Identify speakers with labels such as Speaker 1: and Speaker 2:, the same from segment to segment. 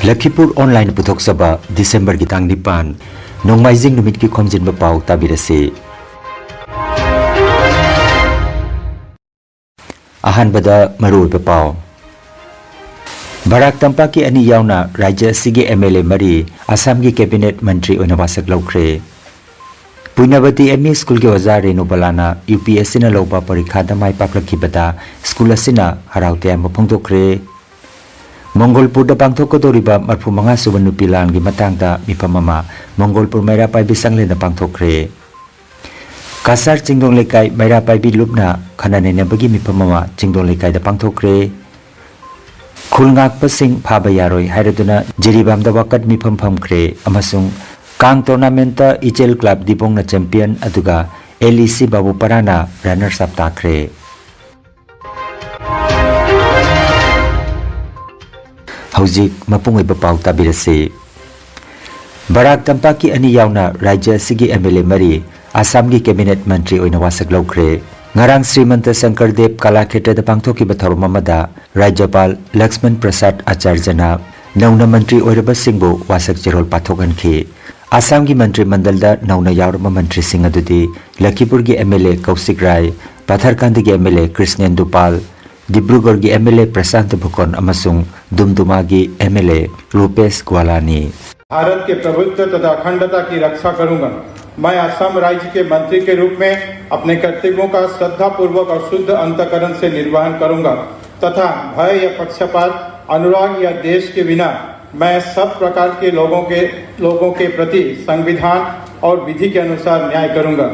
Speaker 1: Lakhipur online पुथोक्सबा दिसंबर की तांग निपान नोंमाइजिंग नुमित की खोमजिन पाव ताबिरसे अहानबदा मरुब पाव Barack Tampa की अनि यावना राज्य सिगे एमएलए मरी असम की कैबिनेट मंत्री ओना वासक लौख्रे पुनवती एमई स्कूल के ओजा रेणु बलाना यूपीएससी न लौबा परीक्षा दमाई पाकलखिबदा स्कूल असिना हराउते मफोंदोख्रे मंगलपुर पांथोकदोरिबा मरफु मंगा सुब नुपी लानगी मतंगदा मिफम अमा मंगलपुर मैरा पाइबी संगलेना पांथोख्रे कासार चिंगदोंग लेकाई मैरा पाइबी लुपना खनानेनेबगी मिफम अमा चिंगदोंग लेकाई दा पांथोख्रे खुलंगाकप सिंह फाबा यारोय हायरदुना जिरिबामदा वकत मिफम फमख्रे अमसुंग कांग टूर्नामेंट इचेल क्लब दिपोंगना चैंपियन अदुगा एलईसी बाबू पराना रनर्स अप ताख्रे हौजिक मपुंगैब पाउ ताबिरसे बराक तंपा की अनि यावना राज्य सिगी एमएलए मरी असम की कैबिनेट मंत्री ओइना वासक लौख्रे ngarang श्रीमंत शंकर देव कलाक्षेत्र द पांथोखिबा थौरम अमदा राज्यपाल लक्ष्मण प्रसाद आचार्यना नौना मंत्री ओइरबा सिंहबु वासक जेरोल पाथोगनखि असम की मंत्रिमंडल दा नौना यावरबा मंत्री सिंह अदुदि लखीपुर की एमएलए कौशिक राय पाथरकांद की एमएलए कृष्णेंदु पाल डिब्रूगढ़ की एमएलए प्रशांत भुकन अमसुंग दुमदुमा की एमएलए रूपेश ग्वालानी
Speaker 2: भारत के प्रभुत्व तथा अखंडता की रक्षा करूंगा। मैं असम राज्य के मंत्री के रूप में अपने कर्तव्यों का श्रद्धापूर्वक और शुद्ध अंतःकरण से निर्वहन करूंगा तथा भय या पक्षपात अनुराग या देश के बिना मैं सब प्रकार के लोगों के प्रति संविधान और विधि के अनुसार न्याय करूंगा।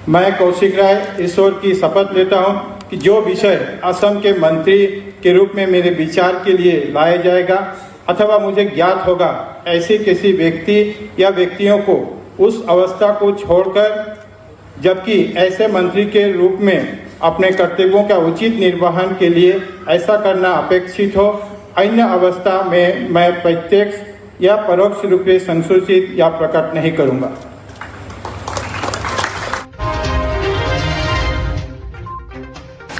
Speaker 2: मैं कौशिक राय ईश्वर की शपथ लेता हूं कि जो विषय असम के मंत्री के रूप में मेरे विचार के लिए लाया जाएगा अथवा मुझे ज्ञात होगा ऐसे किसी व्यक्ति या व्यक्तियों को उस अवस्था को छोड़कर जबकि ऐसे मंत्री के रूप में अपने कर्तव्यों का उचित निर्वहन के लिए ऐसा करना अपेक्षित हो अन्य अवस्था में मैं प्रत्यक्ष या परोक्ष रूप से संसूचित या प्रकट नहीं करूंगा।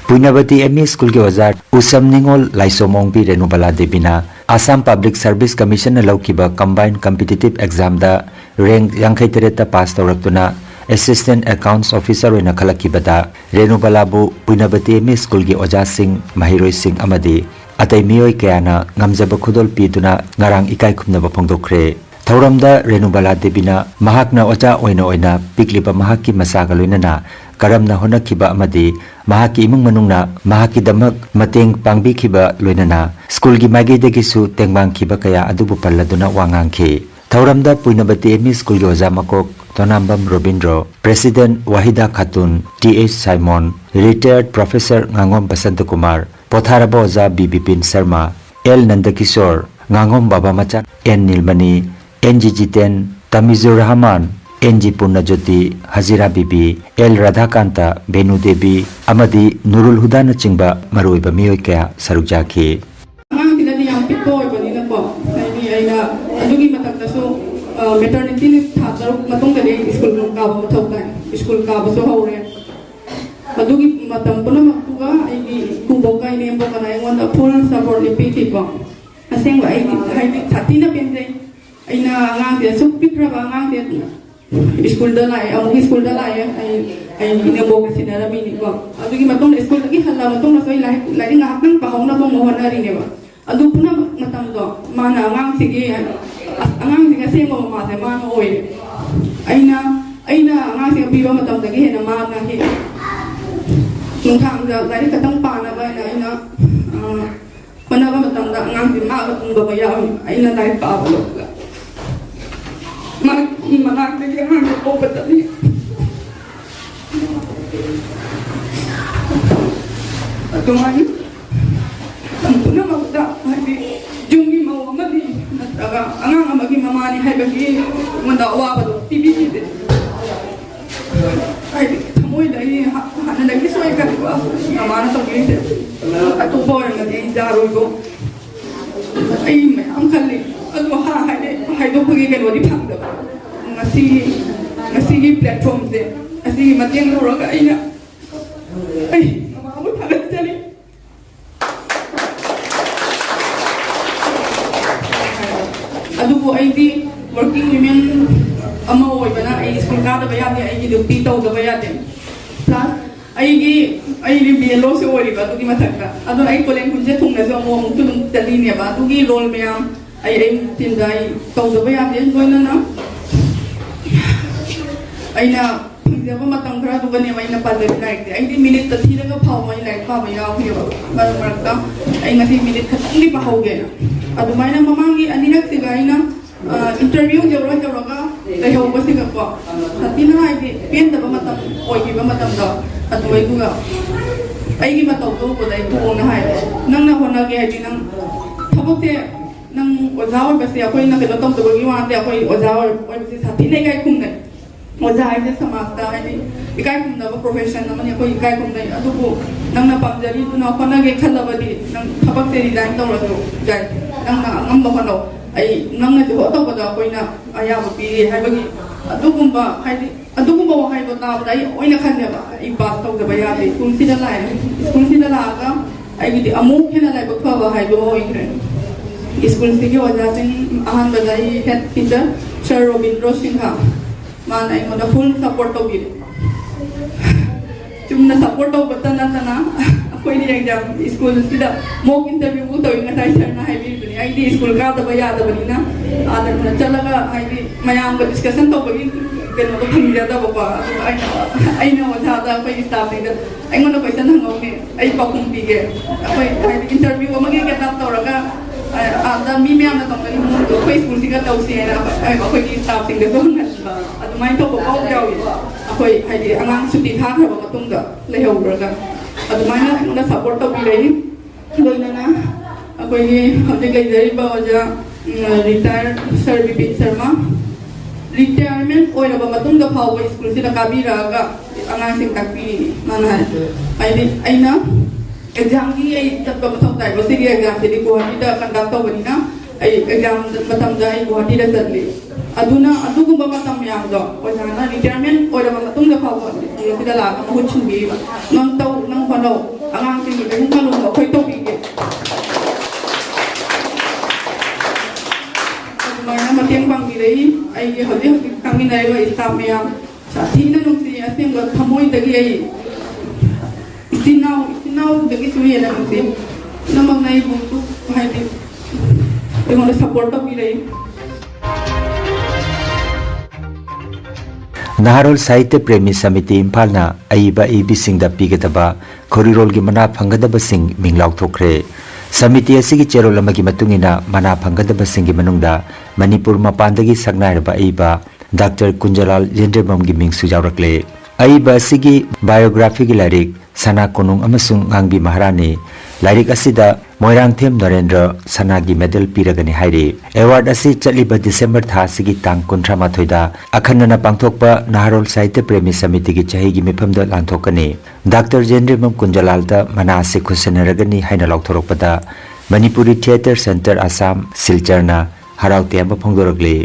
Speaker 1: पुनवती एमई स्कूल के वजार उसम निंगोल लाइसोमोंगबी रेणुबला देवीना असम पब्लिक सर्विस कमीशन ने लौकिबा कंबाइंड कॉम्पिटिटिव एग्जाम दा रैंक 53 पास तौरक्तुना असिस्टेंट अकाउंट्स ऑफिसर ओइना खलकिबदा रेणुबलाबु पुनवती एमई स्कूल की ओजा सिंह महिरोय सिंह अमदी अतै मियोय कयाना ngamjaba खुदोल पीदुना ngarang इकाई खुमनबा फोंदोख्रे थौरमदा रेणुबला देवीना महाकना ओजा ओइना पिकलिबा महाकी मसागा लोइनना करमना होनखिबा अमदी महाकी इमुंग मनुंगना महाकी दमक मतेंग पांगबिखिबा लोइनना स्कूल की माइगेदगिसु तेंगबांगखिबा कया अदुबु पल्लदुना वांगांखि थौरमदा पुनवती एमई स्कूल की ओजा मकोक Tonambam Robindro president Wahida Khatoon TH Simon retired professor nganगom बसंत कुमार पोथारबा ओजा बी बिपिन शर्मा एल नंदकिशोर nganगom बाबा मचा N Nilamani NG Jiten Tamizur Rahman NG Purnajyoti Hajira Bibi L Radhakanta Benu Devi अमदी नुरुल हुदा न चिंबा मरुइबा मियोय कया सरुक जाखि
Speaker 3: मेटर्निटी था तरुक मतोंगदे स्कूल काब मथौता स्कूल काबसो हौरे अदुगी मतम पुनमकुगा आइगी कुबोका इनेमबो kana aingona full support ni pitipo asengwa aigi haidi thatina pendre aina ngang de suk pikraba ngang de school दा लाए अमुगी स्कूल दा लाए आई इनेमबो का सिनारा मिनी को अदुगी मतों स्कूल की हल्ला मतों ना सोई लाइ ngakang pahongna bo mohonari neba adu puna matam do mana ngang sigi angang singa semo ma se ma oi aina angang singa biba matam dagi hena ma na hi nungthang da lai katang pa na ba aina mana ba matam da angang sin ma ba tung ba ya aina dai pa ba lo ma dagi angang ko patali atumani tampuna magda hadi jungi mau amadi nataga angang amagi mamani haibagi manda awabado tibiki de ai thamoi dai hana dagi soi karwa amana to gite atu boy ngadi jaro go ai me am khalli adu ha haido bagi kan wadi phangda ngasi gi platform de asi mateng ro ga ina ai mamu thagat chali ꯑꯩꯗꯤ working women ama oibana ai school ka da bayade ai duty to da bayade plus ai BLO se ori ba dugi mathakka adu ai kolen kunje thungna so mo mu tum tali ne ba dugi role mayam ai tin dai to da bayade loina na aina jaba matam khara duga ne maina pa de like ai di minute ta thira ga phau mai like pa ba yaw hi ba marakta ai ngasi minute khatang li pa hoge na adu maina mamangi aninak se ga aina interview jawra ka lai ho ba singa ko hatina ai di pen da ba matam oi ki ba matam da adu ai guga ai gi matam do ko dai ko na hai nang na hona ge ai nang thabo te nang oja or ba se akoi na ke tom to gi wa te akoi oja or oi se sathi nei kai khum nei oja ai se samasta ai ikai khum da profession na mani akoi ikai khum nei adu ko nang na pamjari tu na hona ge khala ba di nang thabak te resign to ra do jai nang na ngam ba hono ai nang na jo to ba da koi na aya ba pi hai ba gi adugumba hai adugumba wa hai ba ta ba dai oi na khan ne ba I pass to da ba ya de kun si da lai kun si da la ga ai gi amu khena lai ba kha ba hai lo oi kre school si ge waja sing ahan ba dai head teacher Sir Robindro Singha man ai mo da full support to bi chumna support to batan na na koi ni exam school si da mock interview bu to inga tai sir na hai bi ni ai di school ka da ba ya da ba ni na adar na chala ga ai di mayam ba discussion to ba ni ken mo thang ja da ba ai na wa da koi staff ni da ai mo na question hang ne ai pa kum bi ge koi ai interview ma ge ka ta ra ga ada mi me am na tong ni mo to koi school si ga tau si na ai koi di staff sing da do na ba adu mai to ba ko ja wi koi ai di angang suti tha ra ba tung da le ho ra ga adu mai na support to bi rei loina na koi ni hote kai jai ba ja retired Sir Bipin Sharma retirement oira ba matung da phau ba school si da kabi ra ga angang sing takpi mana ai na exam gi ai tat ba mathau tai ba si exam de ko ha da conduct to bani na ai exam matam da ai ko ha da satli aduna adugumba matam yang do ojana retirement oira ba matung da phau ba si da la ka mo chin bi ba nang tau nang hono angang sing ga hung kalu ko khoi to bi ge mana matiang bang bi rei ai ge hodi hodi kami nai ba staff me am sa thi na nung si asem ga thamoi da gi ai now the issue is that we na mag nai bu tu hai di ai mo support to bi rei
Speaker 1: Naharol Sahitya Premi Samiti Imphal na aiba ibi sing da pigadaba khorirol gi mana phangadaba sing minglaw thokre Samiti asigi cherol amagi matungina mana phangadaba sing gi manungda Manipur mapandagi sagnarba aiba Dr. Kunjalal Jendremam gi ming sujawrakle aiba asigi biography gi larik Sana Konung amasung Ngangbi Maharani Lairik asida Moirang Them Narendra Sanagi medal piragani hairi award asi chaliba December tha sigi tang 13 da akhanna pangthokpa Naharol Sahitya Premi Samiti gi chahi gi mifamda lanthokani Dr. Jendremam Kunjalal da mana se khusanaragani haina laukthorokpada Manipuri Theatre Center Assam Silcharna haraute amba phongdoragli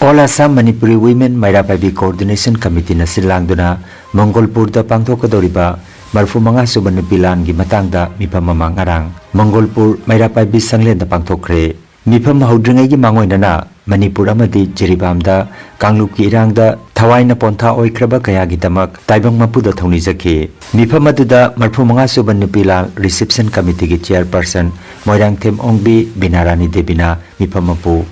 Speaker 1: All Assam Manipuri Women Maira Pabi Coordination Committee na silangduna Mongolpur da pangthokadoriba marfu manga suban nupilan gi matangda mipam mamang arang Mongolpur Maira Pabi sanglen da pangthokre mipam haudringai gi mangoina na Manipur amadi Jiribam da Kanglup ki irang da Thawaina pontha oikraba kaya gi damak taibang mapu da thongni jaki mipam aduda marfu manga suban nupilal reception committee gi chairperson Moirang Them Ongbi Binarani Debina mipam mapu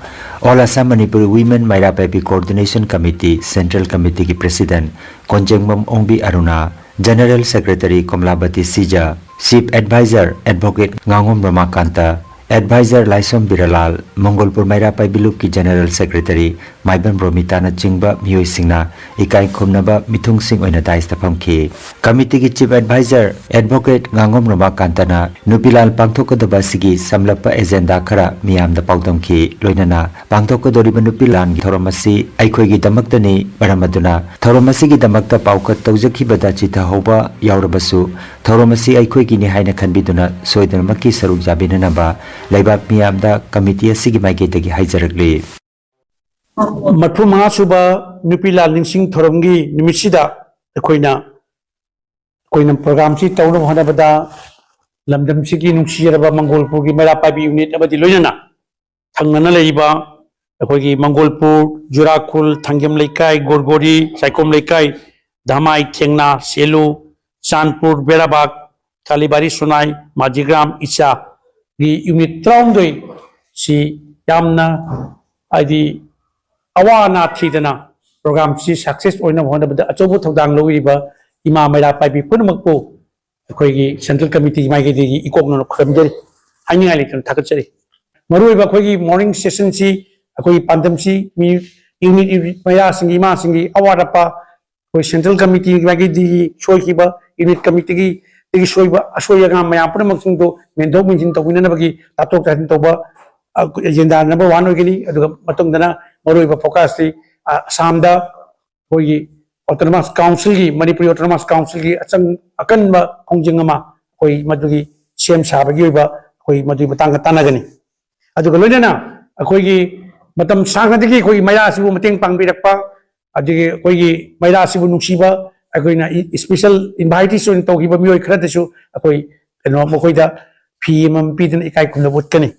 Speaker 1: All Assam Manipuri Women Maira Pabi Coordination Committee Central Committee ki President Konjengmam Ongbi Aruna General Secretary Komlabati Sija Chief Advisor Advocate Ngangom Ramakanta Advisor Laisom Biralal Mongolpur Maira Pabi Loop ki General Secretary Maiban Romita na chingba mioi singna ikai khomnaba mithung sing oina dais ta phamki Committee ki Chief Advisor Advocate Ngangom Ramakanta na nupilal pangthokadaba sigi samlapa agenda khara miyam da paudamki loinana pangthokadoriba nupilan gi thoromasi aikhoi gi damaktani baramaduna thoromasi gi damakta paukat tawjakhibada chitha hoba yaurabasu thoromasi aikhoi gi ni haina khanbiduna soidanmaki saruk jabinanaba laibak miyamda committee asigi maigedagi haijarakli
Speaker 4: Marfu manga suba nupilal ningsing thoramgi nimisida koina program si tawna bhana bada ꯂꯝꯗꯝꯁꯤꯒꯤ ꯅꯨꯡꯁꯤꯖꯔꯕ ꯃꯪꯒꯣꯜꯄꯨꯔꯒꯤ ꯃꯩꯔꯥ ꯄꯥꯏꯕꯤ unit ꯑꯃꯗꯤ ꯂꯣꯏꯅꯅ ꯊꯪꯅꯅ ꯂꯩꯔꯤꯕ ꯑꯩꯈꯣꯏꯒꯤ ꯃꯪꯒꯣꯜꯄꯨꯔ, ꯖꯨꯔꯥꯈꯨꯜ, ꯊꯥꯡꯖꯝ ꯂꯩꯀꯥꯏ, ꯒꯣꯔꯒꯣꯔꯤ, ꯆꯥꯏꯈꯣꯝ ꯂꯩꯀꯥꯏ, ꯙꯃꯥꯏ, ꯊꯦꯡꯅ, ꯁꯦꯂꯨ, ꯆꯥꯟꯄꯨꯔ, ꯕꯦꯔꯥꯕꯥग, ꯀꯥꯂꯤꯕꯥꯔꯤ, ꯁꯣꯅꯥꯏ, ꯃꯥꯖꯤꯒ꯭ꯔꯥꯝ, ꯏꯆꯥꯒꯤ ꯌꯨꯅꯤꯠ 12 ꯁꯤ ꯌꯥꯝꯅ ꯍꯥꯏꯗꯤ ꯑꯋꯥ ꯑꯅꯥ ꯊꯤꯗꯅ ꯄ꯭रोग्राꯝꯁꯤ ꯁꯛꯁꯦꯁ ꯑꯣꯏꯅꯕ ꯍꯣꯠꯅꯕꯗ ꯑꯆꯧꯕ ꯊꯧꯗꯥꯡ ꯂꯧꯔꯤꯕ ꯏꯃꯥ ꯃꯩꯔꯥ ꯄꯥꯏꯕꯤ ꯄꯨꯝꯅꯃꯛꯄꯨ ꯑꯩꯈꯣꯏꯒꯤ ꯁꯦꯟꯇ꯭ꯔꯦꯜ ꯀꯃꯤꯇꯤꯒꯤ ꯃꯥꯏꯀꯩꯗꯒꯤ ꯏꯀꯣꯛꯅꯅ ꯈꯨꯔꯨꯝꯖꯔꯤ, ꯍꯥꯏꯅꯤꯡꯉꯥꯏ ꯂꯩꯇꯅ ꯊꯥꯒꯠꯆꯔꯤ꯫ ꯃꯔꯨꯑꯣꯏꯕ ꯑꯩꯈꯣꯏꯒꯤ ꯃꯣꯔꯅꯤꯡ ꯁꯦꯁꯟꯁꯤ ꯑꯩꯈꯣꯏꯒꯤ ꯄꯥꯟꯗꯝꯁꯤ ꯌꯨꯅꯤꯠ ꯃꯩꯔꯥꯁꯤꯡꯒꯤ ꯏꯃꯥꯁꯤꯡꯒꯤ ꯑꯋꯥꯠ ꯑꯄꯥ ꯑꯩꯈꯣꯏ ꯁꯦꯟꯇ꯭ꯔꯦꯜ ꯀꯃꯤꯇꯤꯒꯤ ꯃꯥꯏꯀꯩꯗꯒꯤ ꯁꯣꯏꯈꯤꯕ ꯌꯨꯅꯤꯠ ꯀꯃꯤꯇꯤꯒꯤ ꯁꯣꯏꯕ ꯑꯁꯣꯏ ꯑꯉꯥꯝ ꯃꯌꯥꯝ ꯄꯨꯝꯅꯃꯛꯁꯤꯡꯗꯨ ꯃꯦꯟꯊꯣꯛ ꯃꯦꯟꯁꯤꯟ ꯇꯧꯕꯤꯅꯅꯕꯒꯤ ꯇꯥꯊꯣꯛ ꯇꯥꯁꯤꯟ ꯇꯧꯕ एजेंडा नंबर 1 होगी फोकस असम की ऑटोनोमस काउंसिल की मणिपुरी ऑटोनोमस काउंसिल की अकन खोजिंग मधुगी सेम साबगी तानगनी लोनना अखोई मतम सांगदगी अखोई मैरासिबु मतेंग पांगबिरक्पा अखोई मैरासिबु नुसीब अखोइना स्पेशल इनवाइटेशन तौगिबा मियोय खरदसु अखोई कनो मखोइदा फी एमम पीदन इकाई खुमना बुतकनी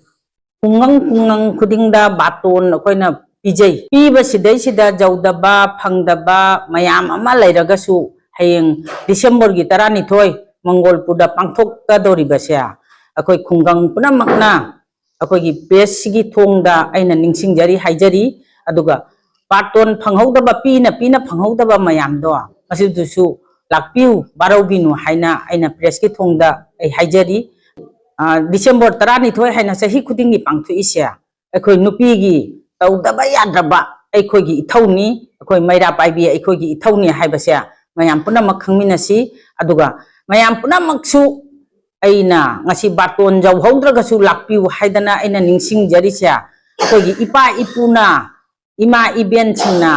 Speaker 5: कुंगंग खुदिंगदा बातोन अखोइना पीजै पीबसिदैसिदा जौदबा फंगदबा मयाम अमा लैरगसु हयेंग डिसेंबर की 12 मंगोलपुरदा पांथोकदोरिबसे अखोई खुंगंग पुनमकना अखोई पेसगी थोंगदा अइना निंगसिंगजरी हाइजरी अदुगा बातोन फंगहौदबा पीना फंगहौदबा मयामदो मसिदुसु लाक्पिउ बारौबिनु हाइना अइना प्रेसकी थोंगदा अइ हाइजरी डिसेंबर 12 हाइना सही खुदिंगी पांथोइसे अखोई नुपीगी तौदबा याद्रबा अखोई इथौनी अखोई मैरा पाइबी अखोई इथौनी हाइबसे मयाम पुनमक खंगमिनसी अदुगा मयाम पुनमकसु अइना ngasi बातोन जौहौद्रगसु लाक्पिउ हाइदना अइना निंगसिंगजरिसे अखोई इपा इपुना इमा इबेन सिंगना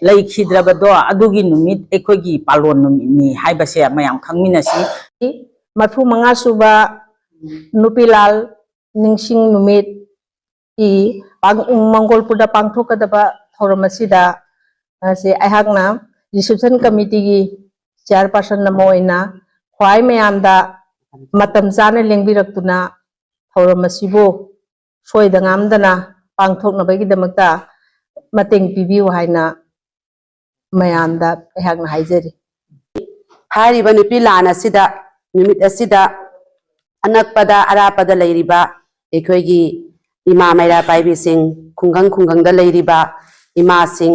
Speaker 5: लैखिद्रबदो अदुगी नुमित अखोई पालोन नुमितनी हाइबसे मयाम खंगमिनसी
Speaker 6: मरफू मंगा सुबा नुपीलाल निंगसिंग नुमित की मंगोलपुरदा पांथोकदबा थौरमसिदा से अहागना रिसेप्शन कमिटी की चेयरपर्सन नमोइना ख्वाई मयामदा मतम चाने लेंबिरक्तुना थौरमसिबो सोयदंगामदना पांथोकनबगीदमक्ता मतेंग पिबिउ हाइना मयामदा अहागना हाइजरी
Speaker 7: हारिबा नुपीलान असिदा नुमित असिदा अनकपदा अरापदा लैरिबा एखोइगी इमा मैरा पाइबी सिंह खुंगंग खुंगंगदा लैरिबा इमा सिंह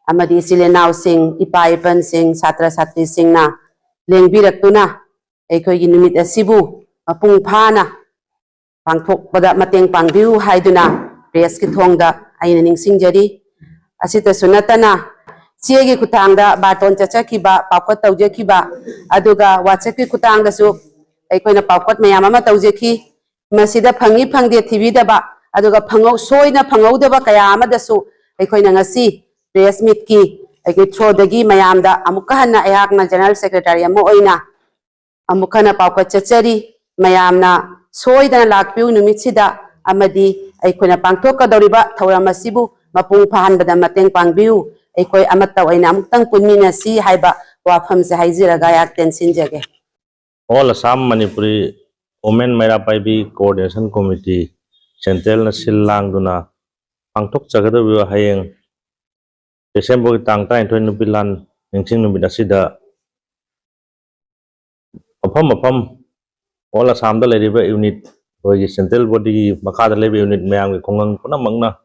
Speaker 7: अमदी सिलेनाव सिंह इपा इपन सिंह छात्र छात्री सिंहना लेंबिरक्तुना एखोइगी नुमित असिबु मपुंग फाना पांथोकपदा मतेंग पांगबिउ हाइदुना प्रेस की थोंगदा अइना निंगसिंगजरी असितसु नतना चेगी खुतांगदा बातोन चचखिबा पावकत तौजेखिबा अदुगा वाट्सएप की खुतांगदसु अखोइना पावकत मयाम अमा तौजेखि मसिदा फंगी फंगदे थिबिदबा अदुगा फंगौ सोइना फंगौदबा कया अमदसु अखोइना ngasi प्रेस मीट की अखोइ थ्रोदगी मयामदा अमुका हन्ना अयाकना जनरल सेक्रेटरी अमा ओइना अमुखना पावकत चचरी मयामना सोइदना लाक्पिउ नुमितसिदा अमदी अखोइना पांथोकदौरिबा थौरमसिबु मपुंग फाहनबदा मतेंग पांगबिउ अखोइ अमत्ता ओइना अमुक्तंग पुनमिनसी हाइबा वाफमसे हाइजिरगा याक टेंशन जगे
Speaker 8: All Assam Manipuri Women Myra Paibi Coordination Committee Central Silang Duna Pangtok Chagadabu Hayeng December Tangta and 20 Nupilan Ningsing Numidasida Upon all Assam the Lady Unit or Central Body Makada Levy Unit Mayang Kongang Puna Mangna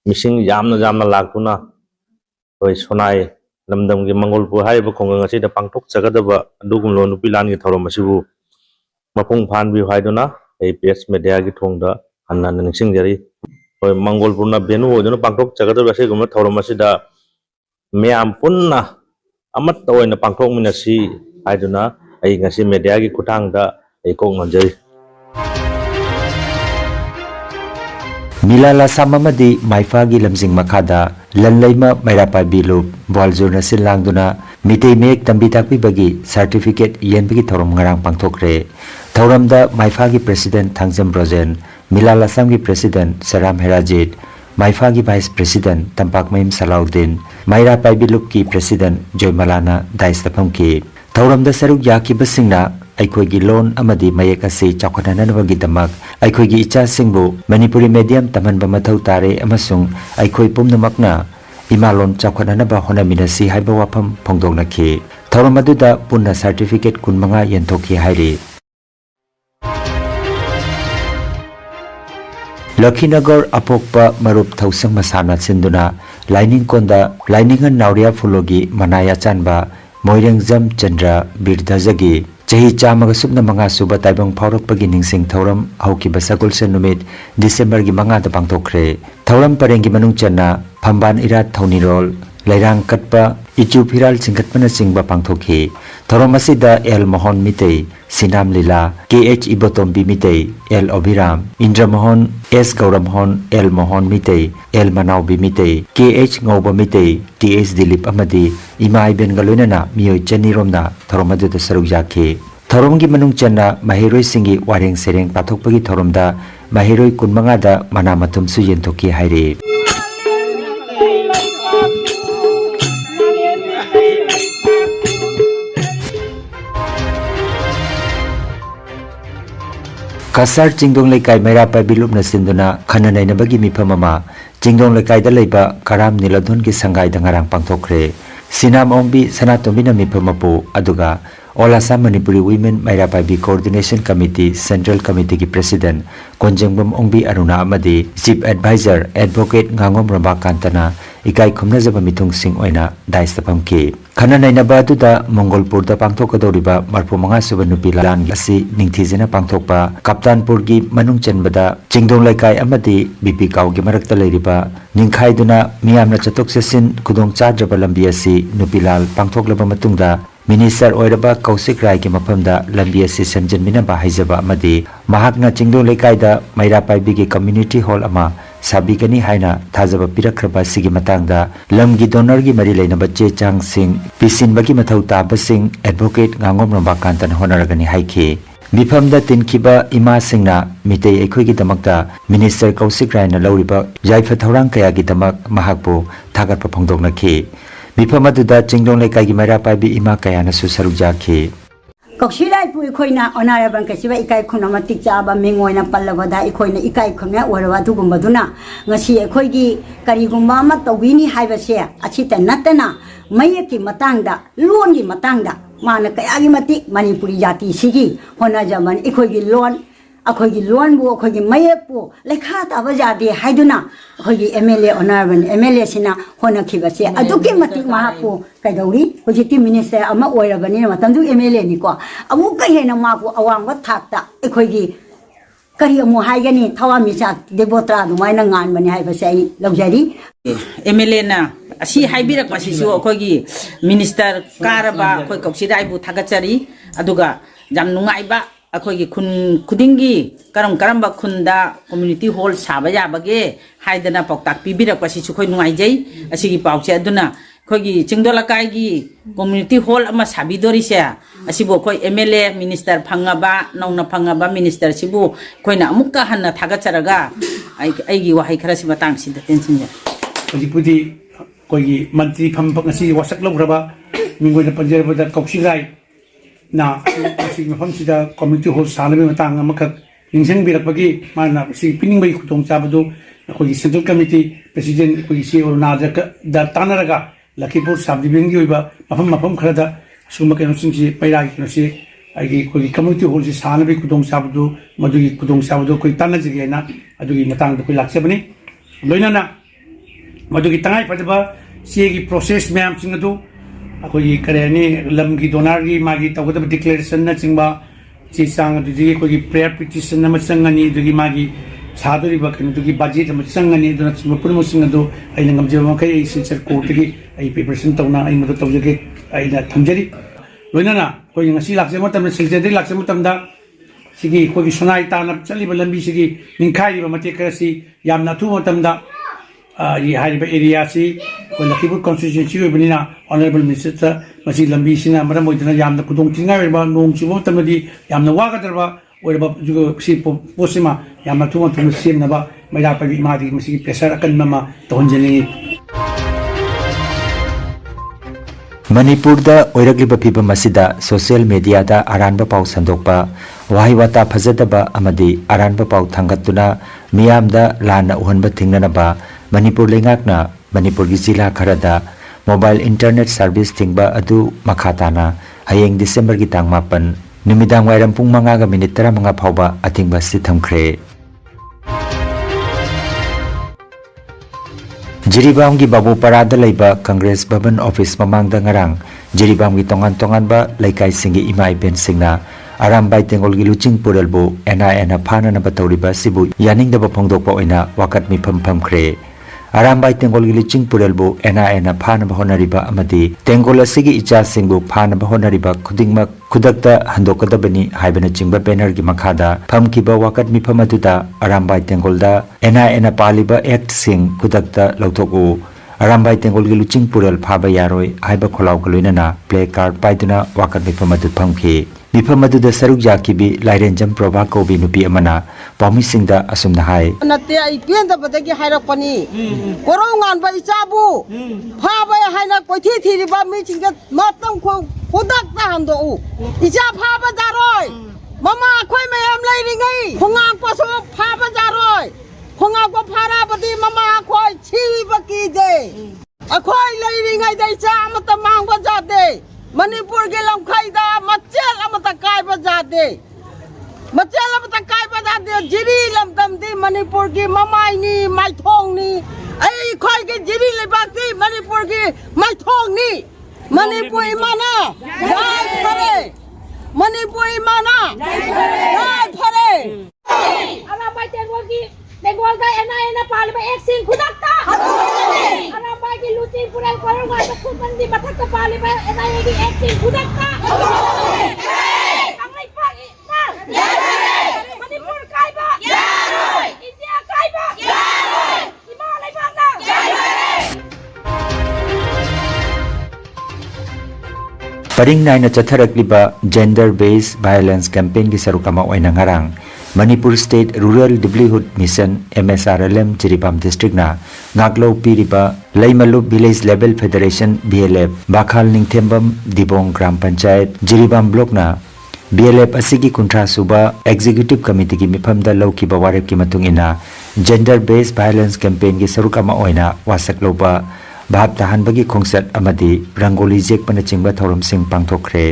Speaker 8: Missing Jamna Lakuna or Sonai Lamdam Mangolpur Haiba Kongang the Pangtok Chagadaba Dugum Nupilan Toromasibu Mapung Pan View Haidona APS Media Gitonda and Nansingari or Mangolpuna Benu Pangtok Chagadaba Sigum Toromasida Meam Punna Amato in the Pangtok Minasi Haidona Agasi Mediagi Kutanga a Konganjari
Speaker 1: Milala samamadi maifagi lamjing makada lanlaima mairapa bilu boljurna silangduna mitei mek tambi takpi bagi certificate yenbagi thorom ngarang pangthokre thoramda maifagi president Thangjam Brojen Milala samgi president Saram Herajit maifagi vice president Tampak Maim Salaudin mairapa bilu ki president Joy Malana daistapamki thoramda saruk yakibasingna ꯑꯩꯈꯣꯏꯒꯤ ꯂꯣꯟ ꯑꯃꯗꯤ ꯃꯌꯦꯛ ꯑꯁꯤ ꯆꯥꯎꯈꯠꯍꯟꯅꯕꯒꯤꯗꯃꯛ ꯑꯩꯈꯣꯏꯒꯤ ꯏꯆꯥꯁꯤꯡꯕꯨ Manipuri medium ꯇꯝꯍꯟꯕ ꯃꯊꯧ ꯇꯥꯔꯦ ꯑꯃꯁꯨꯡ ꯑꯩꯈꯣꯏ ꯄꯨꯝꯅꯃꯛꯅ ꯏꯃꯥꯂꯣꯟ ꯆꯥꯎꯈꯠꯍꯟꯅꯕ ꯍꯣꯠꯅꯃꯤꯟꯅꯁꯤ ꯍꯥꯏꯕ ꯋꯥꯐꯝ ꯐꯣꯡꯗꯣꯛꯅꯈꯤ꯫ ꯊꯧꯔꯝ ꯑꯗꯨꯗ ꯄꯨꯟꯅ ꯁꯔꯇꯤꯐꯤꯀꯦꯠ 25 ꯌꯦꯟꯊꯣꯛꯈꯤ ꯍꯥꯏꯔꯤ꯫ ꯂꯛꯈꯤꯅꯒꯔ ꯑꯄꯣꯛꯄ ꯃꯔꯨꯞ ꯊꯧꯁꯪ ꯃꯁꯥꯟꯅ ꯁꯤꯟꯗꯨꯅ ꯂꯥꯏꯅꯤꯡꯀꯣꯟꯗ ꯂꯥꯏꯅꯤꯡꯍꯟ ꯅꯥꯎꯔꯤꯌꯥ ꯐꯨꯂꯣꯒꯤ ꯃꯅꯥꯏ ꯑꯆꯥꯟꯕ ꯃꯣꯏꯔꯦꯡꯖꯝ ꯆꯟꯗ꯭ꯔ ꯕꯤꯔꯙꯖꯒꯤ ꯆꯍꯤ 105 ꯁꯨꯕ ꯇꯥꯏꯕꯪ ꯐꯥꯎꯔꯛꯄꯒꯤ ꯅꯤꯡꯁꯤꯡ ꯊꯧꯔꯝ ꯍꯧꯈꯤꯕ ꯁꯒꯣꯜꯁꯦꯟ ꯅꯨꯃꯤꯠ ꯗꯤꯁꯦꯝꯕꯔꯒꯤ 5ꯗ ꯄꯥꯡꯊꯣꯛꯈ꯭ꯔꯦ꯫ ꯊꯧꯔꯝ ꯄꯔꯦꯡꯒꯤ ꯃꯅꯨꯡ ꯆꯟꯅ ꯐꯝꯕꯥꯟ ꯏꯔꯥꯠ ꯊꯧꯅꯤꯔꯣꯜ, ꯂꯩꯔꯥꯡ ꯀꯠꯄ, इचू फिराल चिंगतपनचिंगबा पांगथोखी। थौरम असिदा एल मोहन मितई, सिनाम लीला, KH इबोतोम्बी मितई, एल अभिराम, Indra Mohan, S Gourmohan, L Mohan मितई, L मनावबी मितई, KH ngौबा मितई, TH Dilip अमदी इमा इबेन गलोइनना मियोय चनीरोमना थौरम अदुदा सरुक याखी। थौरमगी मनुंग चन्ना महिरोय सिंगी वारेंग सेरेंग पाथोकपगी थौरमदा महिरोय 25 दा मना मथुमसु येंथोखी हाइरे। Kasar Jingdong Lekai Maira Pabilub na sinduna khananay na bagi mipamama Jingdong Lekai da laiba Karam Niladon ki sangay da ngarang pangtokre Sinam Ongbi Sanatombi na mipamapu aduga All Assam Manipuri Women Maira Pabi Coordination Committee Central Committee ki President Konjengbam Ongbi Aruna Amadi Chief Advisor Advocate Ngangom Rambakantana Ikai Khumna Jaba Mitung Sing Oina Daista Pamki Khananay na ba aduda Mongolpur da pangtokadoriba Marpu Manga Suba Nupi Lan asi Ningthizina pangtokpa Kaptanpur gi Manung Chenbada Jingdong Lekai amadi BP Kaw gi marakta leiriba Ningkhaiduna miyamna chatok sesin kudong chadraba lambi asi Nupilal pangthoklaba matungda Minister Oiraba Kausik Rai ki mafamda lambi asi semjenminaba haijaba amadi mahakna Jingdong Lekai da Maira Paibi gi Community Hall ama sabigani haina thajaba pirakhraba sigi matangda lamgi donor gi mari leinaba che chang sing pisinbagi mathau taba sing Advocate Ngangom Rambakantana honaragani haiki Mifamda tinkiba ima singna mitei ekhoi gi damakta Minister Kausik Rai na lauriba yaifa thorang kaya gi damak mahakpo thagatpa phongdoknakhi Mifam aduda Jingdong Lekai gi Maira Paibi ima kaya na su saruk jakhi
Speaker 9: Kaushirai pu ikoina honorable kasiba ikai khuna matik chaba mengoina pallabada ikoina ikai khuna warwa dugumba duna ngasi ikoi gi karigumba ma tawini haibase achita natana mayaki matangda lon gi matangda mana kayagi matik manipuri jati sigi hona jaman ikoi gi lon akhoi gi lon bu akhoi gi mayek pu lekha ta bajade haiduna akhoi gi MLA honorable MLA sina hona khibase aduki matik mahapu kaidori hojiti minister ama oirabani matamdu MLA ni ko amu kai hena ma ko awang wa thakta akhoi gi kari amu haigani thawa misa debotra dumaina ngan bani haibase ai lawjari
Speaker 5: MLA na asi haibirak pasisu akhoi gi minister karaba akhoi Kausirai bu thagachari aduga jam nungaiba अखोगी खुन खुदिंगी करम खुंदा community hall साबा याबगे हाइदना पौताक पिबिरकपसि सुखोय नुंगाइजै असिगी पाउचे अदुना खोगी चिंगदोलकाइगी community hall अमा साबिदोरिसे असिबो खोय MLA minister फंगाबा नौना फंगाबा minister सिबु खोयना अमुक्का हन्ना थागचरगा आइगी वाहै खरासि बतांग सिदा टेंसिंजा
Speaker 4: हजिपुदी कोगी मंत्री फंपक असि वसक लौग्रबा मिंगोइना पंजरबदा कौशिराय ना मफम सिदा कम्युनिटी हॉल सालबे मतंग अमखक निंजंग बिरकपगी माना सि पिनिंग बई खुतोंग चाबदो अखोगी सेंट्रल कमिटी प्रेसिडेंट अखोगी सी और नाजक दा तानरगा लखीपुर सब डिवीजन की होइबा मफम खरदा सुम के नसिंगि पैरागी नसि आइगी अखोगी कम्युनिटी हॉल सि सालबे खुतोंग चाबदो मदुगी खुतोंग चाबदो कोई तानजिगेना अदुगी मतंग कोई लाक्सेबनी लोइनाना मदुगी तंगाई फदबा सीगी प्रोसेस मैम सिंगदो अखोगी करेनी लमगी डोनर की मागी तवगदब डिक्लेरेशन न चिंबा चीसांग दुगी अखोगी प्रेयर पिटिशन न मचंगनी दुगी मागी सादोरिबा कनुगी बजेट म चंगनी दुना चिंबपुरम सिंगदो आइना ngамजेबा मखै सिंसर कोर्ट की आई प्रिपरेशन तौना आई मदो तौजगे आइना थमजरी लोइनाना अखोगी ngasi लाक्से मतम सिंजेदि लाक्से मतमदा सिगी अखोगी सोनाई ताना चलिबा लंबी सिगी निंखाइबा मते करसी यामना थु मतमदा ये हारिबा एरिया से लखीपुर कॉन्स्टिट्यूएंसी होबनिना ऑनरेबल मिनिस्टर मसी लंबी सिना मरम मोइदना यामना खुदोंग तिंगा वेबा नोंग चिबो तमदी यामना वागदरबा ओरबा जुगो सी पोसिमा यामना थुमा थुम सेमनबा मैरा पाबी मादी मसी प्रेशर अकन mama तोहनजली
Speaker 1: Manipurda oiragliba phibam asida social media da aranba pau sandokpa wahai wata phajadaba amadi aranba pau thangatuna miyamda lana uhanba thingnanaba Manipur lengakna Manipur gi jila kharada mobile internet service thingba adu makhatana hayeng December gi tang 8 numidang wairam pung 5 ga minute 15 phawba athingba si thamkhre Jiribam gi babu parada leiba Congress Bhavan Office mamangda ngarang Jiribam gi tongan ba laikai singi imai ben singna Arambai tengol gi luching puralbu NIN phana na batawriba sibu yaning da phongdokpa oina wakat mi pham khre Arambai tengol gi luching puralbu NIN phana bahonariba amadi tengol asigi icha singbu phana bahonariba khudingma khudakta handokadabani haibana chingba banner gi makhada phamkiba wakat mi phamaduda Arambai tengolda NIN paliba act sing khudakta lauthoku Arambai tengol gi luching pural phaba yaroi haiba kholaw kaloinana play card paiduna wakat mi phamadu phamki Mifamadu da saruk yakibi lairenjam prabha kobi nupi amana pami singda asumna hai
Speaker 10: nate ai pian da badagi hairak pani korong ngan ba ichabu pha ba haina koithi thiri ba mi chinga matam kho khodak ta hando u icha pha ba daroi mama khoi mayam lai ri ngai khonga ko so pha ba daroi khonga ko phara badi mama khoi chi ba ki de akhoi lai ri ngai dai cha matam mang ba ja de Manipur ke lamkhai da machel amata kai ba jade machel amata kai ba jade jiri lamdam di Manipur ki mamai ni mai thong ni ai khoi ke jiri le ba ti Manipur ki mai thong ni Manipur imana jai phare Manipur imana jai phare
Speaker 11: ala bai tengol ga ena palba ek sing khudakta ala bai ki luti pural korong ga khudandi bathakta palba ena gi ek sing khudakta angai pa na Manipur kai ba India kai ba Himalay ba na
Speaker 1: Paring naina chatharakliba gender based violence campaign gi sarukama oina ngarang Manipur State Rural Livelihood Mission MSRLM Jiribam District na ngaklo piriba Laimalu Village Level Federation BLF Bakhal Ningthembam Dibong Gram Panchayat Jiribam Block na BLF asigi kuntra suba Executive Committee gi mifamda lawkiba warep ki matungina Gender Based Violence Campaign gi sarukama oina wasakloba bhab tahanbagi khongsat amadi rangoli jek pana chingba thorom sing pangthokre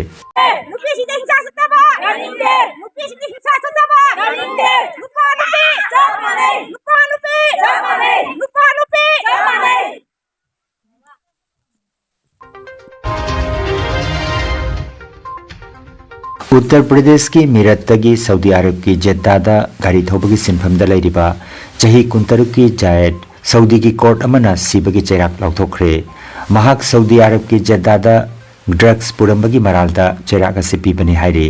Speaker 1: Uttar Pradesh ki Meerut tagi Saudi Arab ki Jeddah da gari thobagi sinfamda leiriba chahi 63 ki Jayed Saudi ki court amana sibagi cherak lauthokre mahak Saudi Arab ki Jeddah da drugs purambagi maralda cherak asipi bani hairi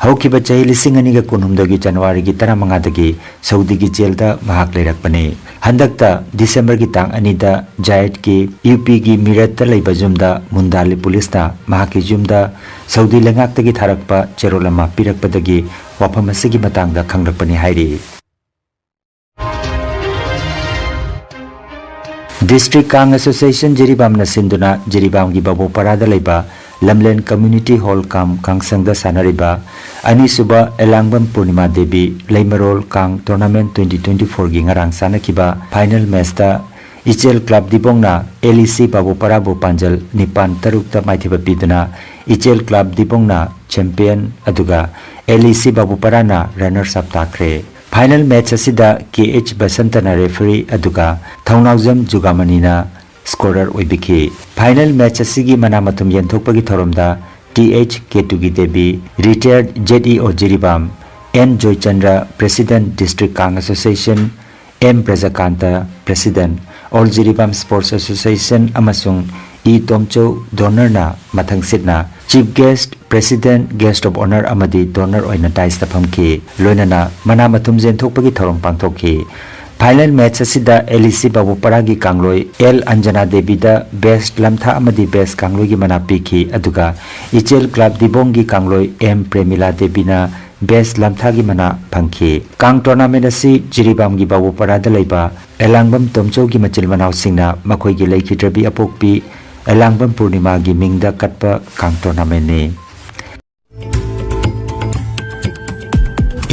Speaker 1: haukiba chahi lising ani ga kunhumdagi January gi 15 dagi Saudi gi jail da mahak leirakpani handakta December gi tang ani da Jayed ki UP gi Meerut ta leiba jumda Mundali police ta mahak ki jumda Saudi lengak tagi tharakpa cherolama pirakpadagi wafam asigi matangda khangrakpani hairi District Kang Association Jiribam na sinduna Jiribam gi babu parada leiba Lamlen Community Hall kam Kangsangda sanariba ani suba Elangbam Purnima Devi Leimarol Kang Tournament 2024 gi ngarang sanakiba final match ta Ichel Club Dibong na LEC babu parabu panjal nipan tarukta maithiba piduna Ichel Club Dibong na champion aduga LEC babu parana runners up takre Final match asida KH Basantana referee aduga Thaunawjam Jugamani na scorer oibiki Final match asigi manamatum yenthokpagi thoromda TH Ketugi Devi retired JDO Jiribam N Joychandra President District Kang Association M Prajakanta President All Jiribam Sports Association amasung E Tomcho donor na mathang sitna Chief Guest President Guest of Honor amadi donor oina taista phamki loinana manamatum jenthokpagi thorom pangthokki Final match asida LEC babu paragi kangloi L Anjana Devi da best lamtha amadi best kangloi gi mana piki aduga Ichel Club Dibong gi kangloi M Premila Devi na best lamtha gi mana phangki Kang tournament asi Jiribam gi babu parada leiba Elangbam Tomcho gi machil manaw singna makhoi gi leikitrabi apokpi Elangban Purnima gi mingda katpa kang tournament ni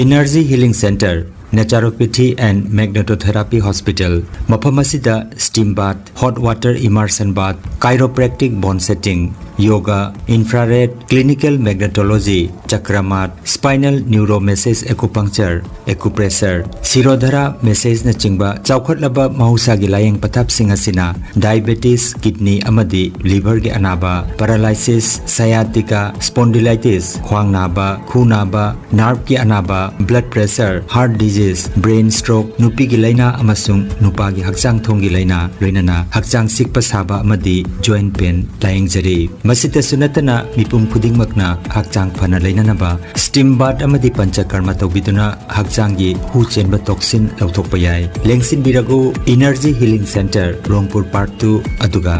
Speaker 1: Energy Healing Center Naturopathy and Magnetotherapy Hospital Mapamasida steam bath, hot water immersion bath, chiropractic bone setting, yoga, infrared, clinical magnetology, chakramat, spinal neuromassage acupuncture, acupressure, sirodhara massage na chingba chawkhatlaba mahusagi layeng pathap sing asina diabetes, kidney amadi liver gi anaba, paralysis, sciatica, spondylitis, khwang naba, khu naba, nerve gi anaba, blood pressure, heart disease, brain stroke, nupi gi laina amasung nupa gi hakchang thong gi laina loinana hakchang sikpa saba amadi joint pain layeng jari masita sunatana mipum khuding makna hakchang phana lainanaba steam bath amadi panchakarma tawbiduna hakchang gi hu chenba toxin lauthokpa yai lengsin biragu Energy Healing Center Rongpur Park 2 aduga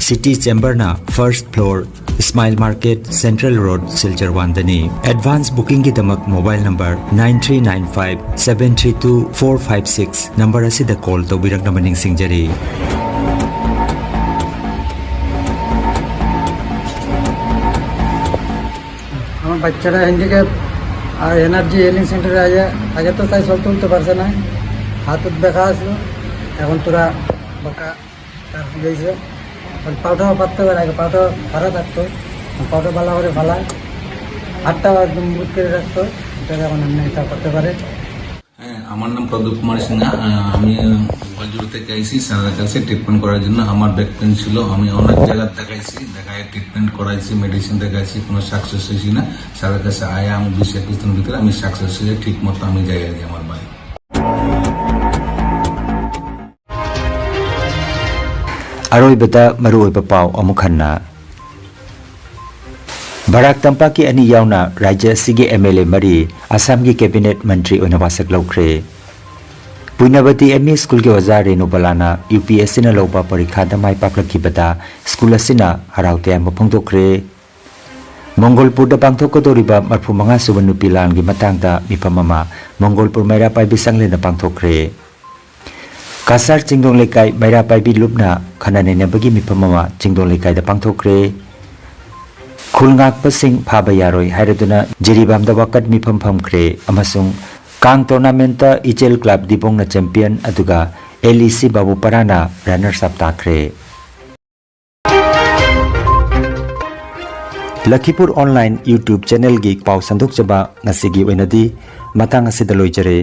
Speaker 1: City Chamber na first floor Smile Market Central Road Silchar Wandani advance booking ki damak mobile number 9395732456 number asida call tawbirak na maning singjari
Speaker 12: আমার বাচ্চারা handicap আর energy healing সেন্টারে আগে তো তাই সব তুলতে পারছে না হাতত ব্যথা আসলো এখন তোরা বাঁকা গেছে পাউটাও পাততে পারে আগে পাউটা ভাড়া থাকতো পাউটা ভালো করে ফালায় হাতটাও একদম বুট করে রাখতো এটা এখন এমনি এটা করতে পারে
Speaker 13: আমার নাম প্রদীপ কুমার সিনহা আমি গোয়ালজোড় থেকে আইসি স্যারের কাছে ট্রিটমেন্ট করার জন্য আমার ব্যাক পেন ছিল আমি অনেক জায়গায় দেখায় ট্রিটমেন্ট করাইছি মেডিসিন দেখাইছি কোনো সাকসেস হয়েছি না স্যারের কাছে আয়া আমি 20-21 দিনের ভিতরে আমি সাকসেস হয়ে ঠিক মতো আমি জায়গায় যাই আমার বাড়ি
Speaker 1: Aroibada maruoiba pau amukhanna Barak Tampa ki ani yauna Rajya Sige MLA Mari Assam ki Cabinet Mantri oina wasak laukhre Puinabati ME School ke wazar Renu Balana UPSC na lopa parikha da mai paklaki bata school asina haraute am phongtokre Mongolpur da pangthok doriba marphu manga subanu pilan gi matang da mipamama Mongolpur maira pai bisang le na pangthokre Kasar Chingdong Lekai Maira Paibi Lubna Khanane Nebagi Mipamama Chingdong Lekai da pangthokre Khulngak pasing phaba yaroi hairaduna Jiribam da wakat mipam phamkre amasung Kang tournament ta Ichel Club Dibong na champion aduga LEC Babu Parana runners up takre Lakipur Online YouTube channel gi pau sandok chaba ngasigi oinadi matang asida loijare